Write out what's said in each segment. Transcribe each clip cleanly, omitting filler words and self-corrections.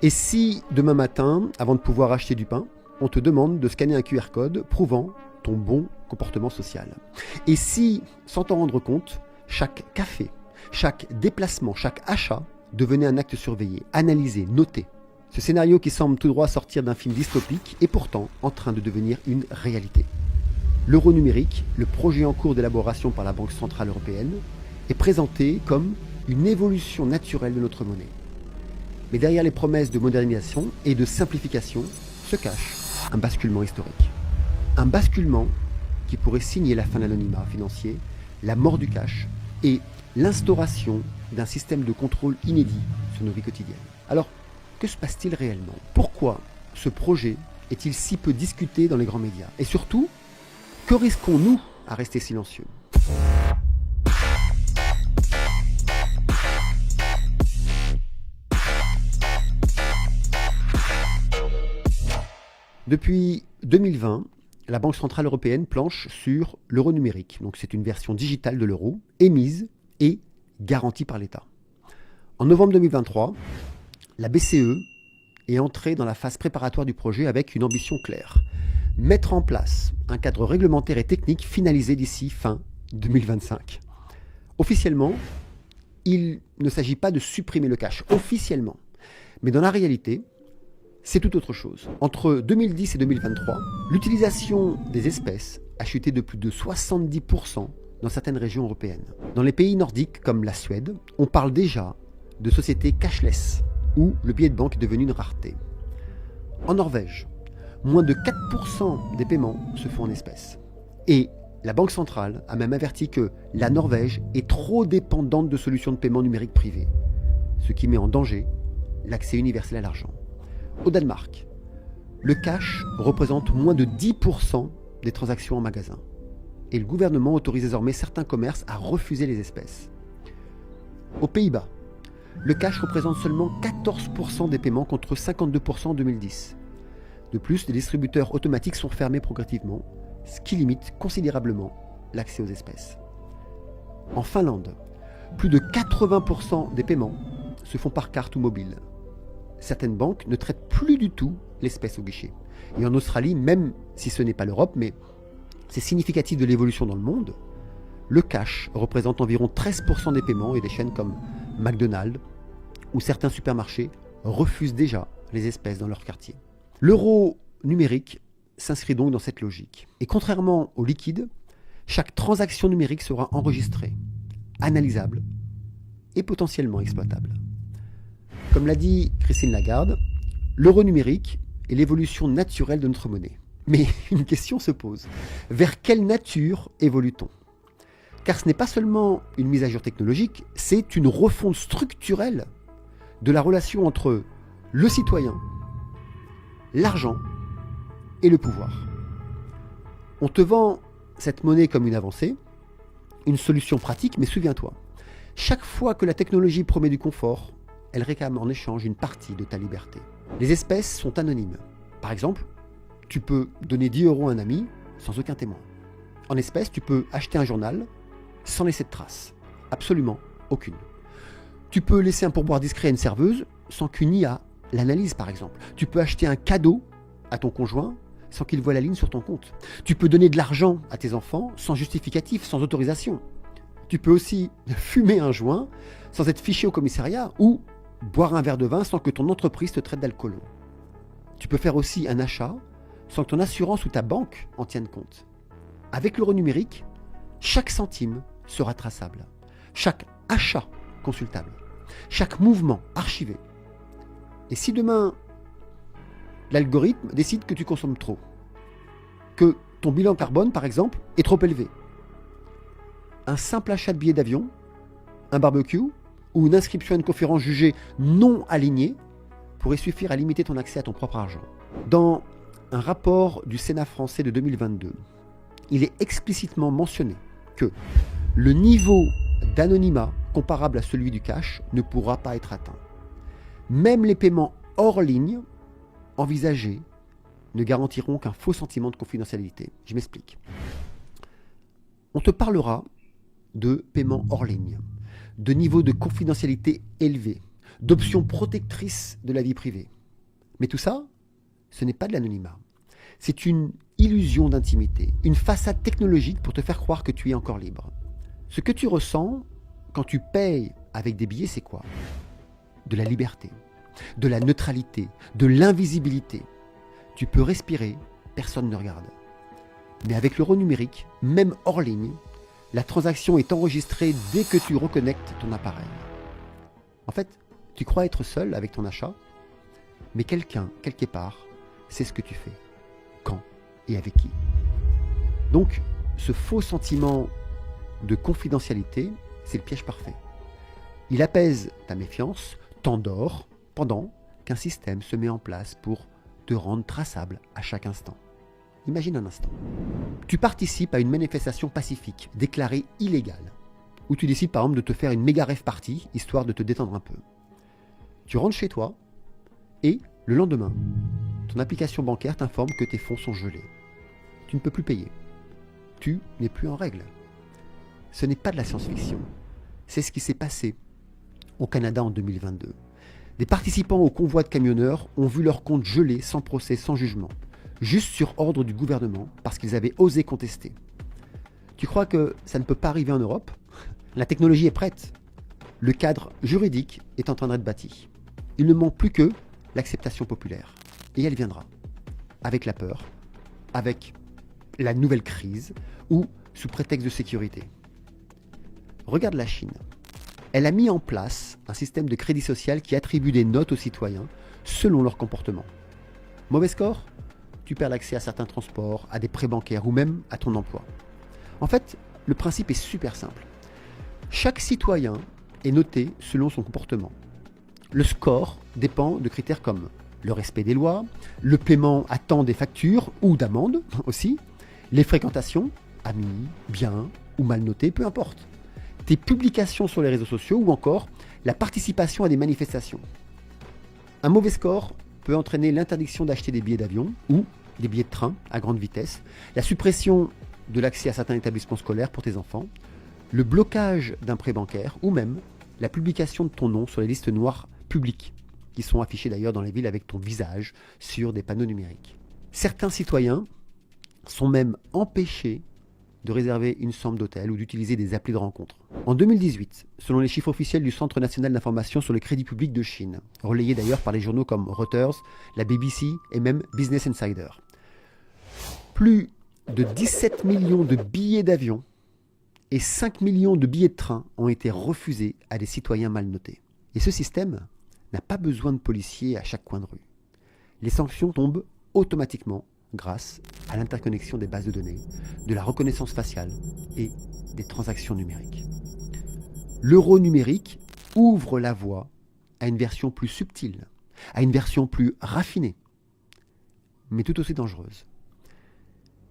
Et si demain matin, avant de pouvoir acheter du pain, on te demande de scanner un QR code prouvant ton bon comportement social? Et si, sans t'en rendre compte, chaque café, chaque déplacement, chaque achat devenait un acte surveillé, analysé, noté? Ce scénario qui semble tout droit sortir d'un film dystopique est pourtant en train de devenir une réalité. L'euro numérique, le projet en cours d'élaboration par la Banque Centrale Européenne, est présenté comme une évolution naturelle de notre monnaie. Mais derrière les promesses de modernisation et de simplification se cache un basculement historique. Un basculement qui pourrait signer la fin de l'anonymat financier, la mort du cash et l'instauration d'un système de contrôle inédit sur nos vies quotidiennes. Alors, que se passe-t-il réellement? Pourquoi ce projet est-il si peu discuté dans les grands médias? Et surtout, que risquons-nous à rester silencieux? Depuis 2020, la Banque Centrale Européenne planche sur l'euro numérique. Donc c'est une version digitale de l'euro, émise et garantie par l'État. En novembre 2023, la BCE est entrée dans la phase préparatoire du projet avec une ambition claire: mettre en place un cadre réglementaire et technique finalisé d'ici fin 2025. Officiellement, il ne s'agit pas de supprimer le cash, officiellement. Mais dans la réalité, c'est tout autre chose. Entre 2010 et 2023, l'utilisation des espèces a chuté de plus de 70% dans certaines régions européennes. Dans les pays nordiques comme la Suède, on parle déjà de sociétés cashless, où le billet de banque est devenu une rareté. En Norvège, moins de 4% des paiements se font en espèces. Et la Banque centrale a même averti que la Norvège est trop dépendante de solutions de paiement numérique privées, ce qui met en danger l'accès universel à l'argent. Au Danemark, le cash représente moins de 10% des transactions en magasin. Et le gouvernement autorise désormais certains commerces à refuser les espèces. Aux Pays-Bas, le cash représente seulement 14% des paiements contre 52% en 2010. De plus, les distributeurs automatiques sont fermés progressivement, ce qui limite considérablement l'accès aux espèces. En Finlande, plus de 80% des paiements se font par carte ou mobile. Certaines banques ne traitent plus du tout l'espèce au guichet. Et en Australie, même si ce n'est pas l'Europe, mais c'est significatif de l'évolution dans le monde, le cash représente environ 13% des paiements et des chaînes comme McDonald's ou certains supermarchés refusent déjà les espèces dans leur quartier. L'euro numérique s'inscrit donc dans cette logique. Et contrairement au liquide, chaque transaction numérique sera enregistrée, analysable et potentiellement exploitable. Comme l'a dit Christine Lagarde, l'euro numérique est l'évolution naturelle de notre monnaie. Mais une question se pose: vers quelle nature évolue-t-on? Car ce n'est pas seulement une mise à jour technologique, c'est une refonte structurelle de la relation entre le citoyen, l'argent et le pouvoir. On te vend cette monnaie comme une avancée, une solution pratique, mais souviens-toi, chaque fois que la technologie promet du confort, elle réclame en échange une partie de ta liberté. Les espèces sont anonymes. Par exemple, tu peux donner 10 € à un ami sans aucun témoin. En espèces, tu peux acheter un journal sans laisser de traces. Absolument aucune. Tu peux laisser un pourboire discret à une serveuse sans qu'une IA l'analyse, par exemple. Tu peux acheter un cadeau à ton conjoint sans qu'il voie la ligne sur ton compte. Tu peux donner de l'argent à tes enfants sans justificatif, sans autorisation. Tu peux aussi fumer un joint sans être fiché au commissariat ou boire un verre de vin sans que ton entreprise te traite d'alcoolo. Tu peux faire aussi un achat sans que ton assurance ou ta banque en tienne compte. Avec l'euro numérique, chaque centime sera traçable, chaque achat consultable, chaque mouvement archivé. Et si demain, l'algorithme décide que tu consommes trop, que ton bilan carbone, par exemple, est trop élevé, un simple achat de billets d'avion, un barbecue ou une inscription à une conférence jugée non alignée pourrait suffire à limiter ton accès à ton propre argent. Dans un rapport du Sénat français de 2022, il est explicitement mentionné que le niveau d'anonymat comparable à celui du cash ne pourra pas être atteint. Même les paiements hors ligne envisagés ne garantiront qu'un faux sentiment de confidentialité. Je m'explique. On te parlera de paiements hors ligne, de niveau de confidentialité élevé, d'options protectrices de la vie privée. Mais tout ça, ce n'est pas de l'anonymat. C'est une illusion d'intimité, une façade technologique pour te faire croire que tu es encore libre. Ce que tu ressens quand tu payes avec des billets, c'est quoi? De la liberté, de la neutralité, de l'invisibilité. Tu peux respirer, personne ne regarde. Mais avec l'euro numérique, même hors ligne, la transaction est enregistrée dès que tu reconnectes ton appareil. En fait, tu crois être seul avec ton achat, mais quelqu'un, quelque part, sait ce que tu fais, quand et avec qui. Donc, ce faux sentiment de confidentialité, c'est le piège parfait. Il apaise ta méfiance, t'endort, pendant qu'un système se met en place pour te rendre traçable à chaque instant. Imagine un instant. Tu participes à une manifestation pacifique, déclarée illégale, où tu décides par exemple de te faire une méga rave party, histoire de te détendre un peu. Tu rentres chez toi, et le lendemain, ton application bancaire t'informe que tes fonds sont gelés. Tu ne peux plus payer. Tu n'es plus en règle. Ce n'est pas de la science-fiction. C'est ce qui s'est passé au Canada en 2022. Des participants au convoi de camionneurs ont vu leur compte gelé sans procès, sans jugement, juste sur ordre du gouvernement parce qu'ils avaient osé contester. Tu crois que ça ne peut pas arriver en Europe? La technologie est prête. Le cadre juridique est en train d'être bâti. Il ne manque plus que l'acceptation populaire. Et elle viendra. Avec la peur, avec la nouvelle crise ou sous prétexte de sécurité. Regarde la Chine. Elle a mis en place un système de crédit social qui attribue des notes aux citoyens selon leur comportement. Mauvais score? Tu perds l'accès à certains transports, à des prêts bancaires ou même à ton emploi. En fait, le principe est super simple. Chaque citoyen est noté selon son comportement. Le score dépend de critères comme le respect des lois, le paiement à temps des factures ou d'amendes aussi, les fréquentations, amis, bien ou mal notés, peu importe, tes publications sur les réseaux sociaux ou encore la participation à des manifestations. Un mauvais score peut entraîner l'interdiction d'acheter des billets d'avion ou des billets de train à grande vitesse, la suppression de l'accès à certains établissements scolaires pour tes enfants, le blocage d'un prêt bancaire ou même la publication de ton nom sur les listes noires publiques, qui sont affichées d'ailleurs dans les villes avec ton visage sur des panneaux numériques. Certains citoyens sont même empêchés de réserver une chambre d'hôtel ou d'utiliser des applis de rencontre. En 2018, selon les chiffres officiels du Centre national d'information sur le crédit public de Chine, relayés d'ailleurs par les journaux comme Reuters, la BBC et même Business Insider, plus de 17 millions de billets d'avion et 5 millions de billets de train ont été refusés à des citoyens mal notés. Et ce système n'a pas besoin de policiers à chaque coin de rue. Les sanctions tombent automatiquement grâce à l'interconnexion des bases de données, de la reconnaissance faciale et des transactions numériques. L'euro numérique ouvre la voie à une version plus subtile, à une version plus raffinée, mais tout aussi dangereuse.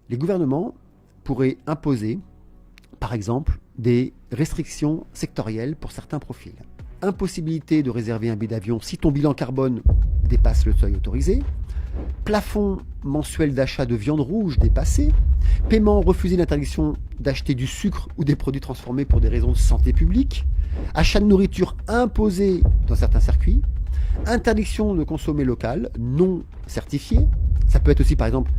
Les gouvernements pourraient imposer, par exemple, des restrictions sectorielles pour certains profils. Impossibilité de réserver un billet d'avion si ton bilan carbone dépasse le seuil autorisé, plafond mensuel d'achat de viande rouge dépassé, paiement refusé d'interdiction d'acheter du sucre ou des produits transformés pour des raisons de santé publique, achat de nourriture imposé dans certains circuits, interdiction de consommer local non certifié, ça peut être aussi par exemple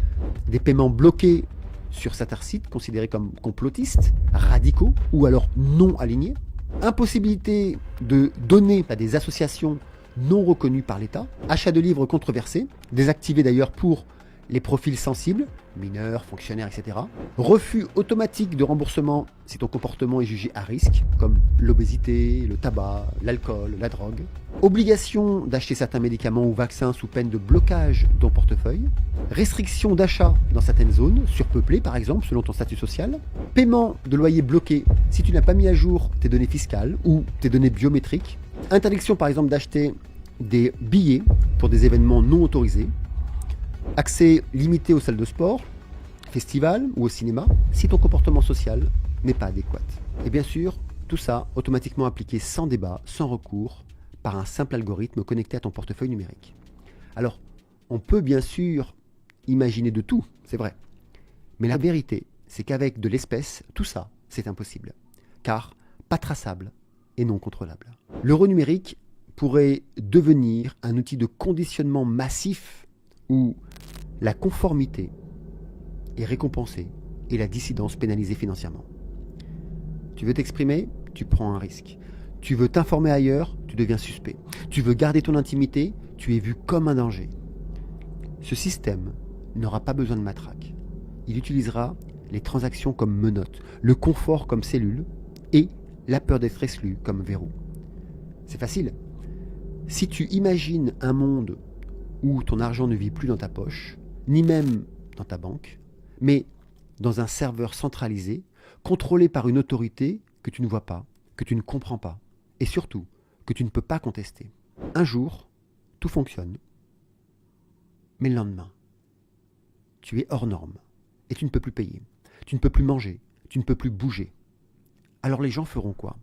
des paiements bloqués sur certains sites considérés comme complotistes, radicaux ou alors non alignés, impossibilité de donner à des associations non reconnues par l'État, achat de livres controversés, désactivés d'ailleurs pour les profils sensibles, mineurs, fonctionnaires, etc. Refus automatique de remboursement si ton comportement est jugé à risque, comme l'obésité, le tabac, l'alcool, la drogue. Obligation d'acheter certains médicaments ou vaccins sous peine de blocage de ton portefeuille. Restriction d'achat dans certaines zones, surpeuplées par exemple, selon ton statut social. Paiement de loyer bloqué si tu n'as pas mis à jour tes données fiscales ou tes données biométriques. Interdiction par exemple d'acheter des billets pour des événements non autorisés. Accès limité aux salles de sport, festivals ou au cinéma, si ton comportement social n'est pas adéquat. Et bien sûr, tout ça automatiquement appliqué sans débat, sans recours, par un simple algorithme connecté à ton portefeuille numérique. Alors, on peut bien sûr imaginer de tout, c'est vrai. Mais la vérité, c'est qu'avec de l'espèce, tout ça, c'est impossible. Car pas traçable et non contrôlable. L'euro numérique pourrait devenir un outil de conditionnement massif où la conformité est récompensée et la dissidence pénalisée financièrement. Tu veux t'exprimer? Tu prends un risque. Tu veux t'informer ailleurs? Tu deviens suspect. Tu veux garder ton intimité? Tu es vu comme un danger. Ce système n'aura pas besoin de matraque. Il utilisera les transactions comme menottes, le confort comme cellule et la peur d'être exclu comme verrou. C'est facile. Si tu imagines un monde où ton argent ne vit plus dans ta poche, ni même dans ta banque, mais dans un serveur centralisé, contrôlé par une autorité que tu ne vois pas, que tu ne comprends pas, et surtout que tu ne peux pas contester. Un jour, tout fonctionne, mais le lendemain, tu es hors norme et tu ne peux plus payer, tu ne peux plus manger, tu ne peux plus bouger. Alors les gens feront quoi?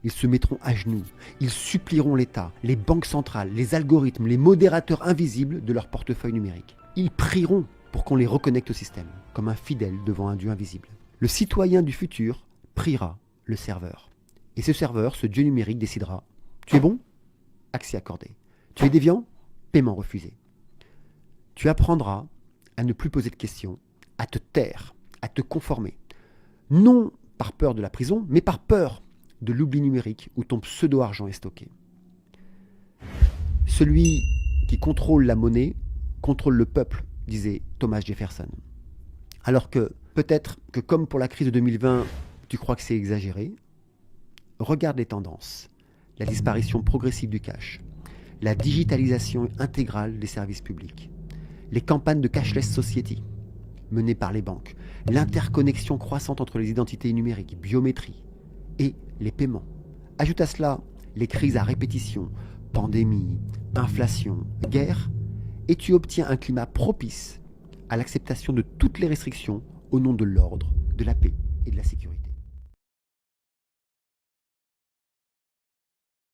Ils se mettront à genoux, ils supplieront l'État, les banques centrales, les algorithmes, les modérateurs invisibles de leur portefeuille numérique. Ils prieront pour qu'on les reconnecte au système, comme un fidèle devant un dieu invisible. Le citoyen du futur priera le serveur. Et ce serveur, ce dieu numérique, décidera: tu es bon? Accès accordé. Tu es déviant? Paiement refusé. Tu apprendras à ne plus poser de questions, à te taire, à te conformer. Non par peur de la prison, mais par peur de l'oubli numérique où ton pseudo-argent est stocké. Celui qui contrôle la monnaie contrôle le peuple, disait Thomas Jefferson. Alors que peut-être que comme pour la crise de 2020, tu crois que c'est exagéré, regarde les tendances. La disparition progressive du cash, la digitalisation intégrale des services publics, les campagnes de cashless society menées par les banques, l'interconnexion croissante entre les identités numériques, biométrie et les paiements. Ajoute à cela les crises à répétition, pandémie, inflation, guerre, et tu obtiens un climat propice à l'acceptation de toutes les restrictions au nom de l'ordre, de la paix et de la sécurité.